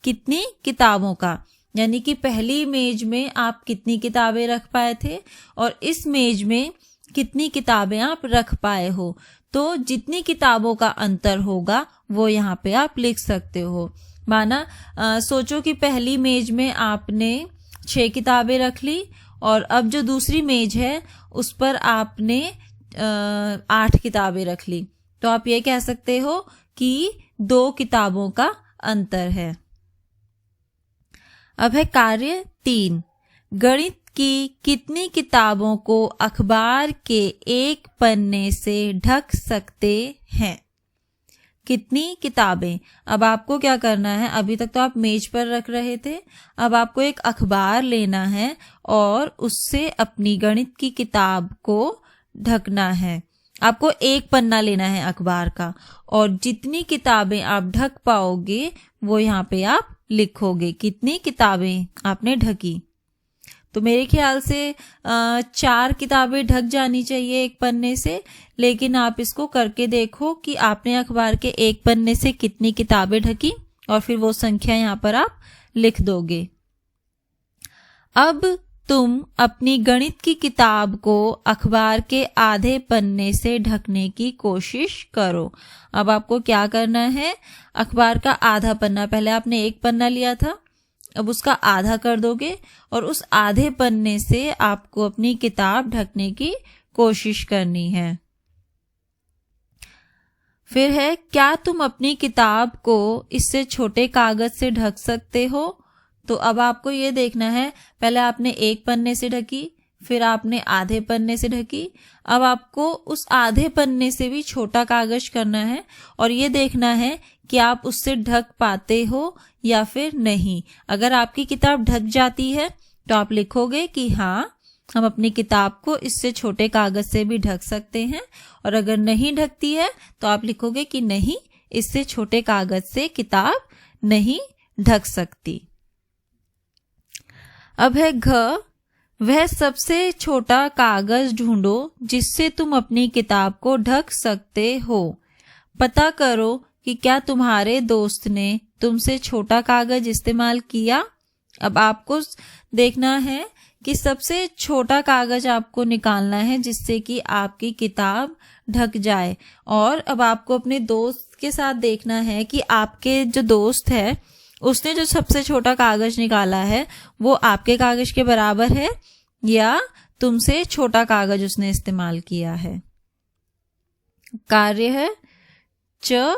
कितनी किताबों का, यानी कि पहली मेज में आप कितनी किताबें रख पाए थे और इस मेज में कितनी किताबें आप रख पाए हो। तो जितनी किताबों का अंतर होगा वो यहाँ पे आप लिख सकते हो। माना सोचो कि पहली मेज में आपने 6 किताबें रख ली और अब जो दूसरी मेज है उस पर आपने 8 किताबें रख ली, तो आप ये कह सकते हो कि 2 किताबों का अंतर है। अब है कार्य 3, गणित की कितनी किताबों को अखबार के एक पन्ने से ढक सकते हैं। कितनी किताबें, अब आपको क्या करना है, अभी तक तो आप मेज पर रख रहे थे, अब आपको एक अखबार लेना है और उससे अपनी गणित की किताब को ढकना है। आपको एक पन्ना लेना है अखबार का और जितनी किताबें आप ढक पाओगे वो यहाँ पे आप लिखोगे, कितनी किताबें आपने ढकी। तो मेरे ख्याल से 4 किताबें ढक जानी चाहिए एक पन्ने से, लेकिन आप इसको करके देखो कि आपने अखबार के एक पन्ने से कितनी किताबें ढकी और फिर वो संख्या यहाँ पर आप लिख दोगे। अब तुम अपनी गणित की किताब को अखबार के आधे पन्ने से ढकने की कोशिश करो। अब आपको क्या करना है, अखबार का आधा पन्ना, पहले आपने एक पन्ना लिया था, अब उसका आधा कर दोगे और उस आधे पन्ने से आपको अपनी किताब ढकने की कोशिश करनी है। फिर है क्या तुम अपनी किताब को इससे छोटे कागज से ढक सकते हो। तो अब आपको ये देखना है, पहले आपने एक पन्ने से ढकी, फिर आपने आधे पन्ने से ढकी, अब आपको उस आधे पन्ने से भी छोटा कागज करना है और ये देखना है कि आप उससे ढक पाते हो या फिर नहीं। अगर आपकी किताब ढक जाती है तो आप लिखोगे कि हाँ, हम अपनी किताब को इससे छोटे कागज से भी ढक सकते हैं, और अगर नहीं ढकती है तो आप लिखोगे कि नहीं, इससे छोटे कागज से किताब नहीं ढक सकती। अब है घ, वह सबसे छोटा कागज ढूंढो जिससे तुम अपनी किताब को ढक सकते हो। पता करो कि क्या तुम्हारे दोस्त ने तुमसे छोटा कागज इस्तेमाल किया। अब आपको देखना है कि सबसे छोटा कागज आपको निकालना है जिससे कि आपकी किताब ढक जाए। और अब आपको अपने दोस्त के साथ देखना है कि आपके जो दोस्त है उसने जो सबसे छोटा कागज निकाला है वो आपके कागज के बराबर है या तुमसे छोटा कागज उसने इस्तेमाल किया है। कार्य है च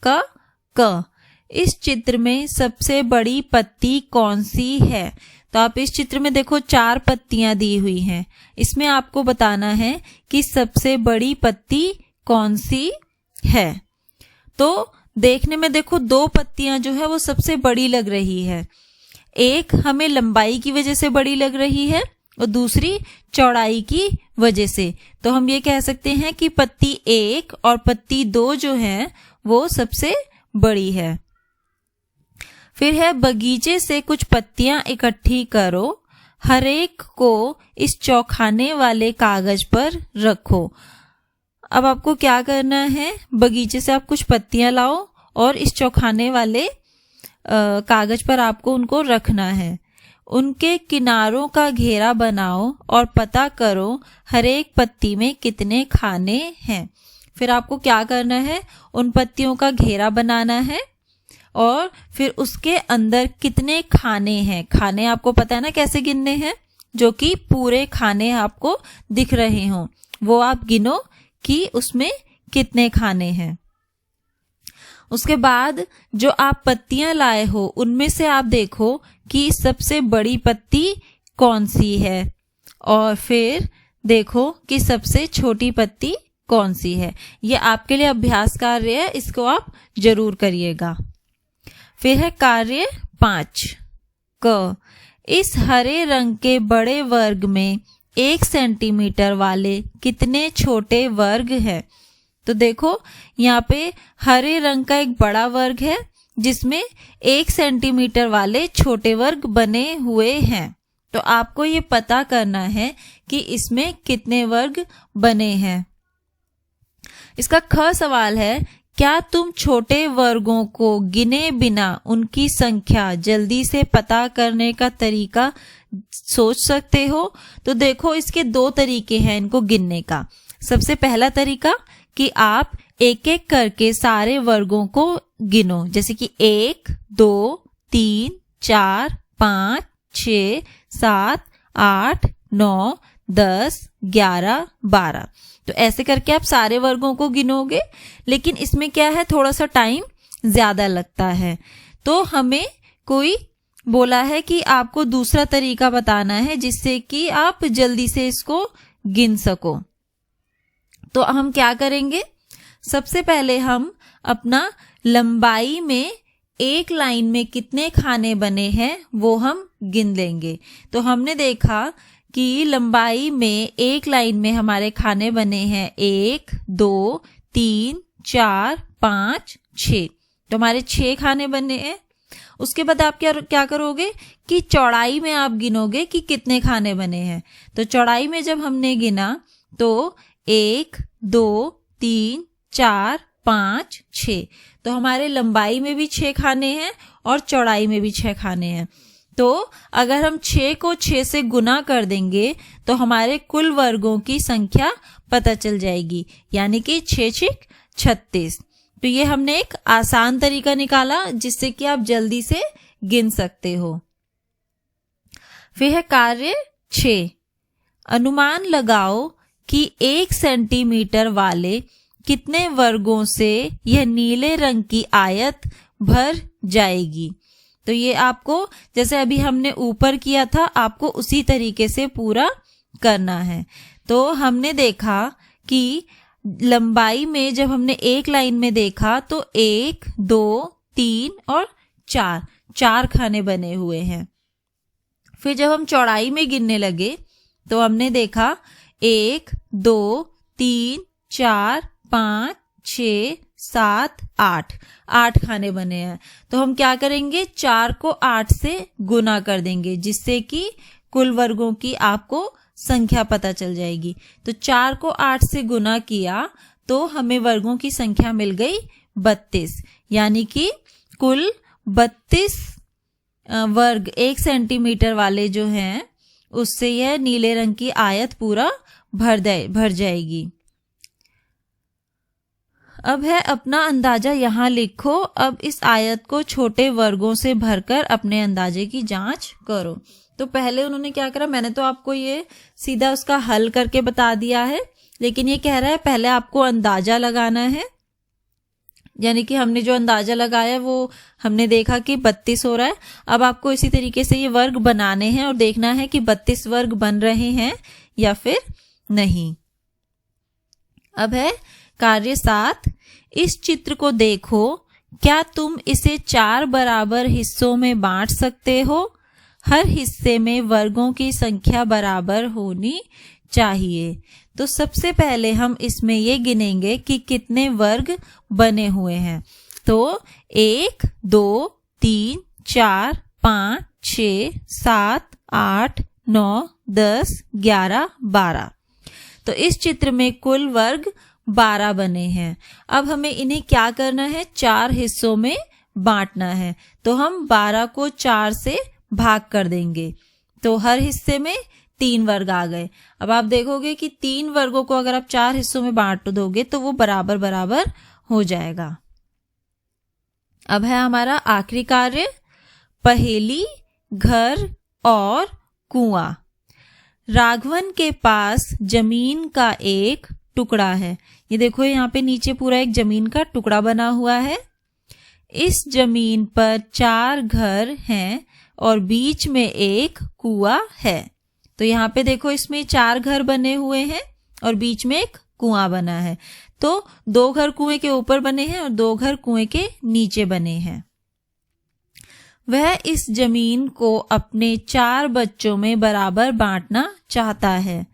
क। इस चित्र में सबसे बड़ी पत्ती कौन सी है। तो आप इस चित्र में देखो 4 पत्तियां दी हुई हैं। इसमें आपको बताना है कि सबसे बड़ी पत्ती कौन सी है। तो देखने में देखो 2 पत्तियां जो है वो सबसे बड़ी लग रही है। एक हमें लंबाई की वजह से बड़ी लग रही है और दूसरी चौड़ाई की वजह से। तो हम ये कह सकते हैं कि पत्ती 1 और पत्ती 2 जो है वो सबसे बड़ी है। फिर है बगीचे से कुछ पत्तियां इकट्ठी करो, हर एक को इस चौखाने वाले कागज पर रखो। अब आपको क्या करना है, बगीचे से आप कुछ पत्तियां लाओ और इस चौखाने वाले कागज पर आपको उनको रखना है। उनके किनारों का घेरा बनाओ और पता करो हर एक पत्ती में कितने खाने हैं। फिर आपको क्या करना है, उन पत्तियों का घेरा बनाना है और फिर उसके अंदर कितने खाने हैं। खाने आपको पता है ना कैसे गिनने हैं, जो कि पूरे खाने आपको दिख रहे हों वो आप गिनो कि उसमें कितने खाने हैं। उसके बाद जो आप पत्तियां लाए हो उनमें से आप देखो कि सबसे बड़ी पत्ती कौन सी है और फिर देखो कि सबसे छोटी पत्ती कौन सी है। ये आपके लिए अभ्यास कार्य है, इसको आप जरूर करिएगा। फिर है कार्य 5 क। इस हरे रंग के बड़े वर्ग में 1 सेंटीमीटर वाले कितने छोटे वर्ग हैं। तो देखो यहाँ पे हरे रंग का एक बड़ा वर्ग है जिसमें 1 सेंटीमीटर वाले छोटे वर्ग बने हुए हैं। तो आपको ये पता करना है कि इसमें कितने वर्ग बने हैं। इसका ख सवाल है, क्या तुम छोटे वर्गों को गिने बिना उनकी संख्या जल्दी से पता करने का तरीका सोच सकते हो। तो देखो इसके 2 तरीके हैं इनको गिनने का। सबसे पहला तरीका कि आप एक एक करके सारे वर्गों को गिनो, जैसे कि 1 2 3 4 5 6 7 8 9 10 11 12। तो ऐसे करके आप सारे वर्गों को गिनोगे, लेकिन इसमें क्या है थोड़ा सा टाइम ज्यादा लगता है। तो हमें कोई बोला है कि आपको दूसरा तरीका बताना है जिससे कि आप जल्दी से इसको गिन सको। तो हम क्या करेंगे, सबसे पहले हम अपना लंबाई में एक लाइन में कितने खाने बने हैं वो हम गिन लेंगे। तो हमने देखा कि लंबाई में एक लाइन में हमारे खाने बने हैं 1 2 3 4 5 6। तो हमारे 6 खाने बने हैं। उसके बाद आप क्या करोगे कि चौड़ाई में आप गिनोगे कि कितने खाने बने हैं। तो चौड़ाई में जब हमने गिना तो 1 2 3 4 5 6। तो हमारे लंबाई में भी 6 खाने हैं और चौड़ाई में भी 6 खाने हैं। तो अगर हम 6 को 6 से गुना कर देंगे तो हमारे कुल वर्गों की संख्या पता चल जाएगी, यानी कि 6 6 36। तो ये हमने एक आसान तरीका निकाला जिससे कि आप जल्दी से गिन सकते हो। फिर है कार्य 6, अनुमान लगाओ कि 1 सेंटीमीटर वाले कितने वर्गों से यह नीले रंग की आयत भर जाएगी। तो ये आपको जैसे अभी हमने ऊपर किया था आपको उसी तरीके से पूरा करना है। तो हमने देखा कि लंबाई में जब हमने एक लाइन में देखा तो 1 2 3 और 4 खाने बने हुए हैं। फिर जब हम चौड़ाई में गिनने लगे तो हमने देखा 1 2 3 4 5 6 7 8 खाने बने हैं। तो हम क्या करेंगे, 4 को 8 से गुना कर देंगे जिससे कि कुल वर्गों की आपको संख्या पता चल जाएगी। तो 4 को 8 से गुना किया तो हमें वर्गों की संख्या मिल गई 32, यानी कि कुल 32 वर्ग 1 सेंटीमीटर वाले जो हैं उससे यह नीले रंग की आयत पूरा भर जाएगी। अब है अपना अंदाजा यहाँ लिखो। अब इस आयत को छोटे वर्गों से भरकर अपने अंदाजे की जांच करो। तो पहले उन्होंने क्या करा, मैंने तो आपको ये सीधा उसका हल करके बता दिया है, लेकिन ये कह रहा है पहले आपको अंदाजा लगाना है। यानी कि हमने जो अंदाजा लगाया वो हमने देखा कि 32 हो रहा है। अब आपको इसी तरीके से ये वर्ग बनाने हैं और देखना है कि 32 वर्ग बन रहे हैं या फिर नहीं। अब है कार्य 7। इस चित्र को देखो, क्या तुम इसे 4 बराबर हिस्सों में बांट सकते हो? हर हिस्से में वर्गों की संख्या बराबर होनी चाहिए। तो सबसे पहले हम इसमें ये गिनेंगे कि कितने वर्ग बने हुए हैं। तो 1, 2, 3, 4, 5, 6, 7, 8, 9, 10, 11, 12। तो इस चित्र में कुल वर्ग 12 बने हैं। अब हमें इन्हें क्या करना है, 4 हिस्सों में बांटना है। तो हम 12 को 4 से भाग कर देंगे, तो हर हिस्से में 3 वर्ग आ गए। अब आप देखोगे कि 3 वर्गों को अगर आप 4 हिस्सों में बांट दोगे तो वो बराबर बराबर हो जाएगा। अब है हमारा आखिरी कार्य, पहेली, घर और कुआं। राघवन के पास जमीन का एक टुकड़ा है। ये देखो यहाँ पे नीचे पूरा एक जमीन का टुकड़ा बना हुआ है। इस जमीन पर 4 घर हैं और बीच में एक कुआं है। तो यहाँ पे देखो इसमें 4 घर बने हुए हैं और बीच में एक कुआं बना है। तो 2 घर कुएं के ऊपर बने हैं और 2 घर कुएं के नीचे बने हैं। वह इस जमीन को अपने 4 बच्चों में बराबर बांटना चाहता है।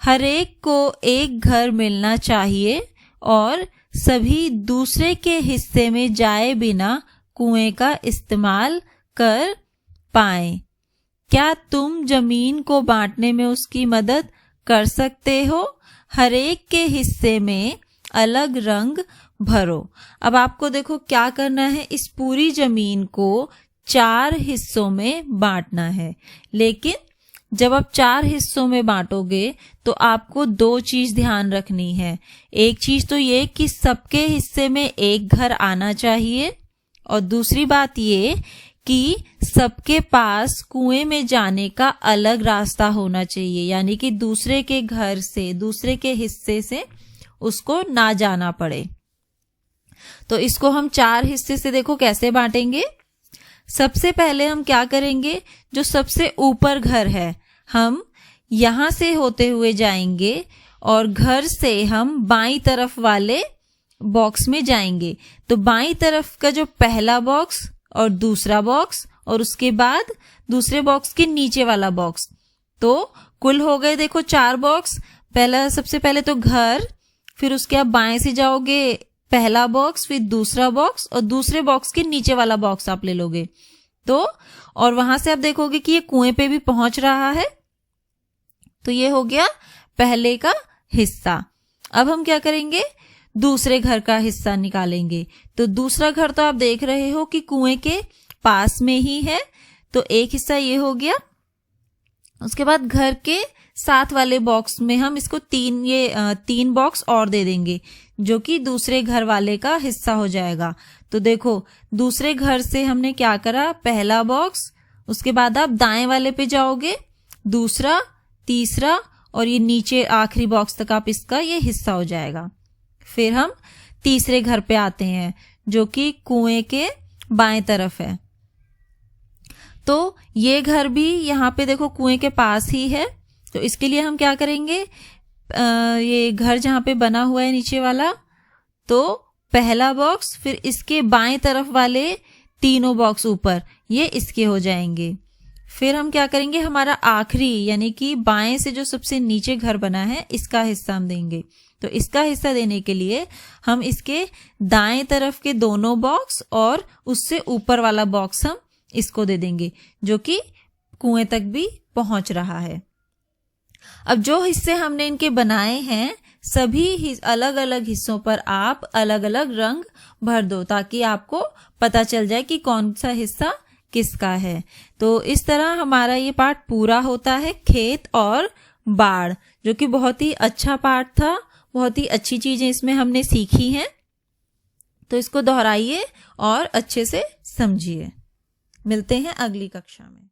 हर एक को एक घर मिलना चाहिए और सभी दूसरे के हिस्से में जाए बिना कुएं का इस्तेमाल कर पाएं। क्या तुम जमीन को बांटने में उसकी मदद कर सकते हो? हर एक के हिस्से में अलग रंग भरो। अब आपको देखो क्या करना है, इस पूरी जमीन को 4 हिस्सों में बांटना है। लेकिन जब आप 4 हिस्सों में बांटोगे तो आपको 2 चीज ध्यान रखनी है। एक चीज तो ये कि सबके हिस्से में एक घर आना चाहिए, और दूसरी बात ये कि सबके पास कुएं में जाने का अलग रास्ता होना चाहिए, यानी कि दूसरे के घर से, दूसरे के हिस्से से उसको ना जाना पड़े। तो इसको हम 4 हिस्से से देखो कैसे बांटेंगे। सबसे पहले हम क्या करेंगे, जो सबसे ऊपर घर है हम यहां से होते हुए जाएंगे और घर से हम बाईं तरफ वाले बॉक्स में जाएंगे। तो बाईं तरफ का जो पहला बॉक्स और दूसरा बॉक्स और उसके बाद दूसरे बॉक्स के नीचे वाला बॉक्स, तो कुल हो गए देखो 4 बॉक्स। पहला, सबसे पहले तो घर, फिर उसके आप बाएं से जाओगे पहला बॉक्स, फिर दूसरा बॉक्स और दूसरे बॉक्स के नीचे वाला बॉक्स आप ले लोगे। तो और वहां से आप देखोगे कि ये कुएं पे भी पहुंच रहा है। तो ये हो गया पहले का हिस्सा। अब हम क्या करेंगे, दूसरे घर का हिस्सा निकालेंगे। तो दूसरा घर तो आप देख रहे हो कि कुएं के पास में ही है, तो एक हिस्सा ये हो गया। उसके बाद घर के साथ वाले बॉक्स में हम इसको 3 बॉक्स और दे देंगे, जो कि दूसरे घर वाले का हिस्सा हो जाएगा। तो देखो दूसरे घर से हमने क्या करा, पहला बॉक्स, उसके बाद आप दाएं वाले पे जाओगे, दूसरा, तीसरा और ये नीचे आखिरी बॉक्स तक आप इसका ये हिस्सा हो जाएगा। फिर हम तीसरे घर पे आते हैं जो कि कुएं के बाएं तरफ है। तो ये घर भी यहाँ पे देखो कुएं के पास ही है। तो इसके लिए हम क्या करेंगे, ये घर जहाँ पे बना हुआ है नीचे वाला, तो पहला बॉक्स, फिर इसके बाएं तरफ वाले तीनों बॉक्स ऊपर, ये इसके हो जाएंगे। फिर हम क्या करेंगे, हमारा आखिरी यानी कि बाएं से जो सबसे नीचे घर बना है इसका हिस्सा हम देंगे। तो इसका हिस्सा देने के लिए हम इसके दाएं तरफ के दोनों बॉक्स और उससे ऊपर वाला बॉक्स हम इसको दे देंगे, जो कि कुएं तक भी पहुंच रहा है। अब जो हिस्से हमने इनके बनाए हैं सभी अलग अलग हिस्सों पर आप अलग अलग रंग भर दो ताकि आपको पता चल जाए कि कौन सा हिस्सा किसका है। तो इस तरह हमारा ये पाठ पूरा होता है, खेत और बाढ़, जो कि बहुत ही अच्छा पाठ था। बहुत ही अच्छी चीजें इसमें हमने सीखी हैं। तो इसको दोहराइए और अच्छे से समझिए। मिलते हैं अगली कक्षा में।